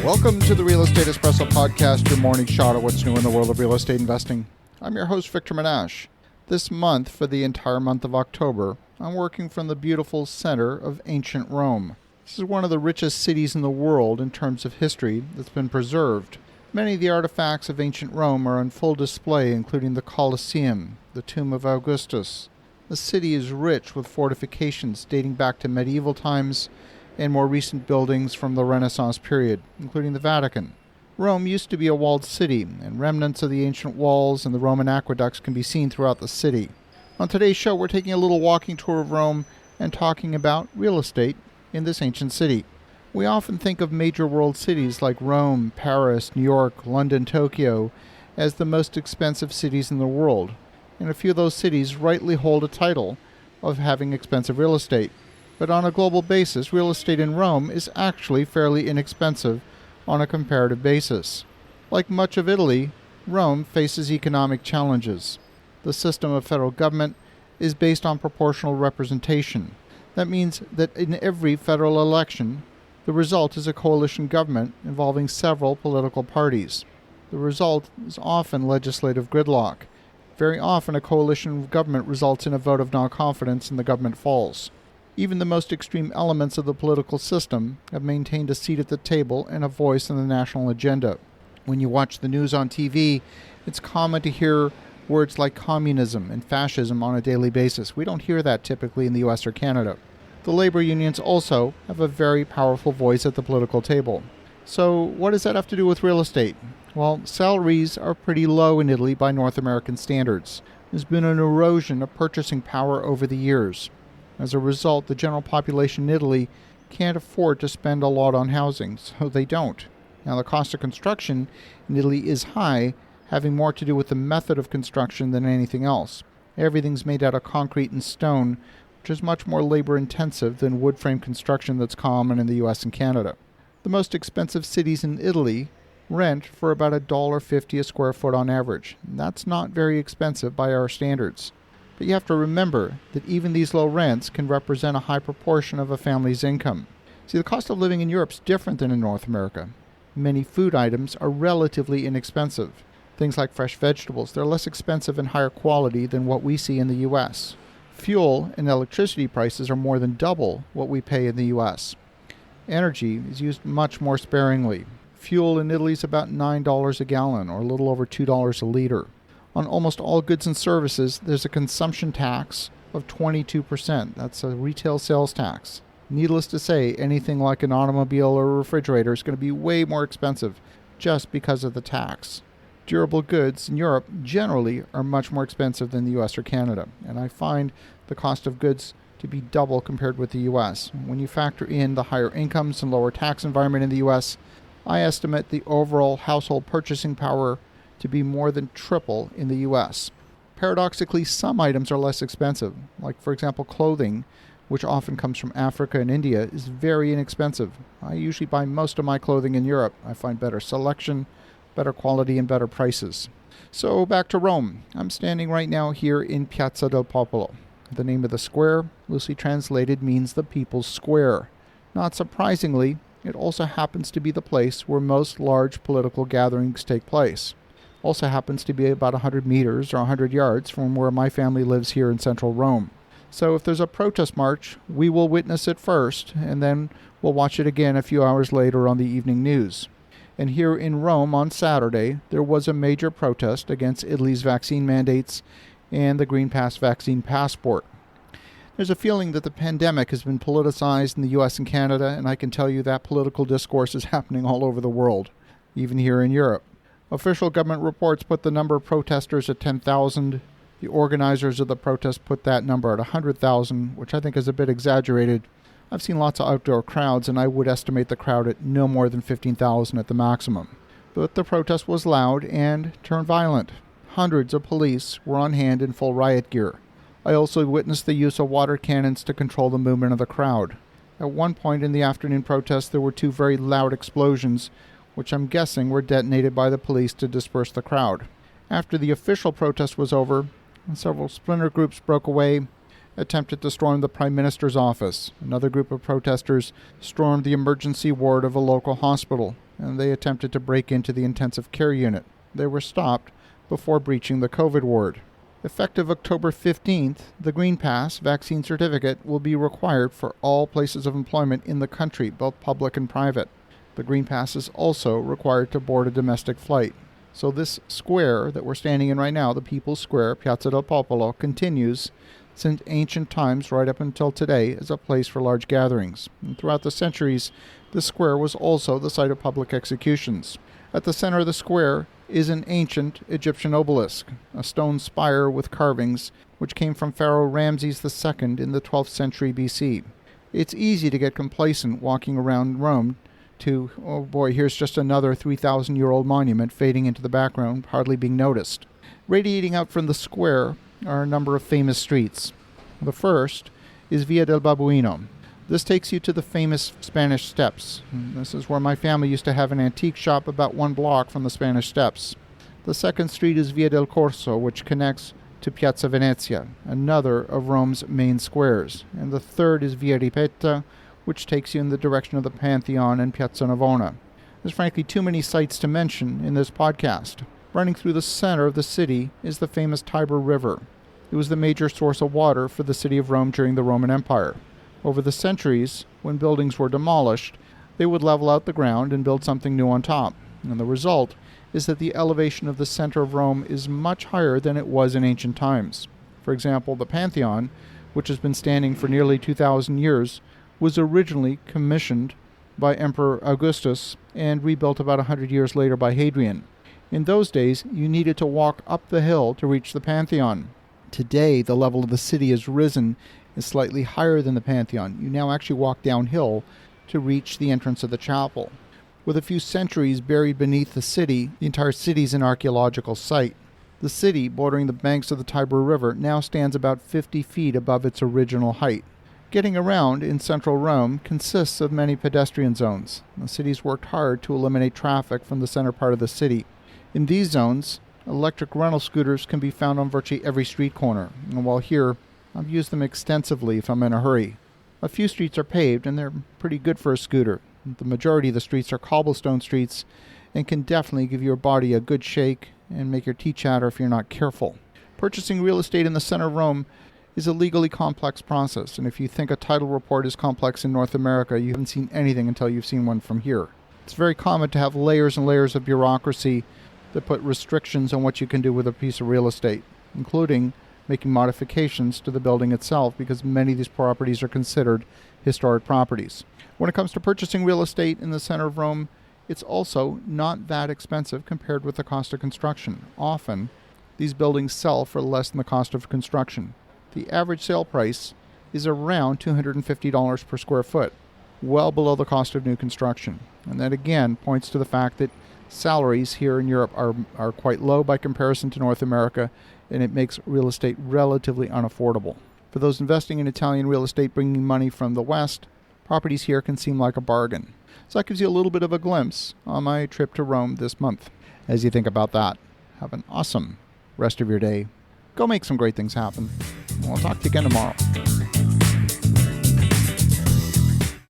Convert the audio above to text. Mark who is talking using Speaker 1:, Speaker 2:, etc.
Speaker 1: Welcome to the Real Estate Espresso Podcast, your morning shot at what's new in the world of real estate investing. I'm your host, Victor Menasce. This month, for the entire month of October, I'm working from the beautiful center of ancient Rome. This is one of the richest cities in the world in terms of history that's been preserved. Many of the artifacts of ancient Rome are on full display, including the Colosseum, the tomb of Augustus. The city is rich with fortifications dating back to medieval times and more recent buildings from the Renaissance period, including the Vatican. Rome used to be a walled city, and remnants of the ancient walls and the Roman aqueducts can be seen throughout the city. On today's show, we're taking a little walking tour of Rome and talking about real estate in this ancient city. We often think of major world cities like Rome, Paris, New York, London, Tokyo as the most expensive cities in the world, and a few of those cities rightly hold a title of having expensive real estate. But on a global basis, real estate in Rome is actually fairly inexpensive on a comparative basis. Like much of Italy, Rome faces economic challenges. The system of federal government is based on proportional representation. That means that in every federal election, the result is a coalition government involving several political parties. The result is often legislative gridlock. Very often, a coalition government results in a vote of no-confidence and the government falls. Even the most extreme elements of the political system have maintained a seat at the table and a voice in the national agenda. When you watch the news on TV, it's common to hear words like communism and fascism on a daily basis. We don't hear that typically in the US or Canada. The labor unions also have a very powerful voice at the political table. So what does that have to do with real estate? Well, salaries are pretty low in Italy by North American standards. There's been an erosion of purchasing power over the years. As a result, the general population in Italy can't afford to spend a lot on housing, so they don't. Now, the cost of construction in Italy is high, having more to do with the method of construction than anything else. Everything's made out of concrete and stone, which is much more labor-intensive than wood frame construction that's common in the US and Canada. The most expensive cities in Italy rent for about $1.50 a square foot on average. That's not very expensive by our standards. But you have to remember that even these low rents can represent a high proportion of a family's income. See, the cost of living in Europe is different than in North America. Many food items are relatively inexpensive. Things like fresh vegetables, they're less expensive and higher quality than what we see in the U.S. Fuel and electricity prices are more than double what we pay in the U.S. Energy is used much more sparingly. Fuel in Italy is about $9 a gallon, or a little over $2 a liter. On almost all goods and services, there's a consumption tax of 22%. That's a retail sales tax. Needless to say, anything like an automobile or a refrigerator is going to be way more expensive just because of the tax. Durable goods in Europe generally are much more expensive than the US or Canada, and I find the cost of goods to be double compared with the US. When you factor in the higher incomes and lower tax environment in the US, I estimate the overall household purchasing power to be more than triple in the U.S. Paradoxically, some items are less expensive, like, for example, clothing, which often comes from Africa and India, is very inexpensive. I usually buy most of my clothing in Europe. I find better selection, better quality, and better prices. So back to Rome. I'm standing right now here in Piazza del Popolo. The name of the square, loosely translated, means the People's Square. Not surprisingly, it also happens to be the place where most large political gatherings take place. Also happens to be about 100 meters or 100 yards from where my family lives here in central Rome. So if there's a protest march, we will witness it first, and then we'll watch it again a few hours later on the evening news. And here in Rome on Saturday, there was a major protest against Italy's vaccine mandates and the Green Pass vaccine passport. There's a feeling that the pandemic has been politicized in the US and Canada, and I can tell you that political discourse is happening all over the world, even here in Europe. Official government reports put the number of protesters at 10,000. The organizers of the protest put that number at 100,000, which I think is a bit exaggerated. I've seen lots of outdoor crowds, and I would estimate the crowd at no more than 15,000 at the maximum. But the protest was loud and turned violent. Hundreds of police were on hand in full riot gear. I also witnessed the use of water cannons to control the movement of the crowd. At one point in the afternoon protest, there were two very loud explosions, which I'm guessing were detonated by the police to disperse the crowd. After the official protest was over, several splinter groups broke away, attempted to storm the Prime Minister's office. Another group of protesters stormed the emergency ward of a local hospital. and they attempted to break into the intensive care unit. They were stopped before breaching the COVID ward. Effective October 15th, the Green Pass vaccine certificate will be required for all places of employment in the country, both public and private. The Green Pass is also required to board a domestic flight. So this square that we're standing in right now, the People's Square, Piazza del Popolo, continues since ancient times right up until today as a place for large gatherings. And throughout the centuries, the square was also the site of public executions. At the center of the square is an ancient Egyptian obelisk, a stone spire with carvings which came from Pharaoh Ramses II in the 12th century BC. It's easy to get complacent walking around Rome to, oh boy, here's just another 3,000-year-old monument fading into the background, hardly being noticed. Radiating out from the square are a number of famous streets. The first is Via del Babuino. This takes you to the famous Spanish Steps. This is where my family used to have an antique shop about 1 block from the Spanish Steps. The second street is Via del Corso, which connects to Piazza Venezia, another of Rome's main squares. And the third is Via Ripetta, which takes you in the direction of the Pantheon and Piazza Navona. There's frankly too many sites to mention in this podcast. Running through the center of the city is the famous Tiber River. It was the major source of water for the city of Rome during the Roman Empire. Over the centuries, when buildings were demolished, they would level out the ground and build something new on top. And the result is that the elevation of the center of Rome is much higher than it was in ancient times. For example, the Pantheon, which has been standing for nearly 2,000 years, was originally commissioned by Emperor Augustus and rebuilt about 100 years later by Hadrian. In those days, you needed to walk up the hill to reach the Pantheon. Today, the level of the city has risen, is slightly higher than the Pantheon. You now actually walk downhill to reach the entrance of the chapel. With a few centuries buried beneath the city, the entire city is an archaeological site. The city, bordering the banks of the Tiber River, now stands about 50 feet above its original height. Getting around in central Rome consists of many pedestrian zones. The city's worked hard to eliminate traffic from the center part of the city. In these zones, electric rental scooters can be found on virtually every street corner. And while here, I've used them extensively if I'm in a hurry. A few streets are paved, and they're pretty good for a scooter. The majority of the streets are cobblestone streets and can definitely give your body a good shake and make your teeth chatter if you're not careful. Purchasing real estate in the center of Rome is a legally complex process, and if you think a title report is complex in North America, you haven't seen anything until you've seen one from here. It's very common to have layers and layers of bureaucracy that put restrictions on what you can do with a piece of real estate, including making modifications to the building itself, because many of these properties are considered historic properties. When it comes to purchasing real estate in the center of Rome, it's also not that expensive compared with the cost of construction. Often, these buildings sell for less than the cost of construction. The average sale price is around $250 per square foot, well below the cost of new construction. And that again points to the fact that salaries here in Europe are quite low by comparison to North America, and it makes real estate relatively unaffordable. For those investing in Italian real estate bringing money from the West, properties here can seem like a bargain. So that gives you a little bit of a glimpse on my trip to Rome this month. As you think about that, have an awesome rest of your day. Go make some great things happen. We'll talk to you again tomorrow.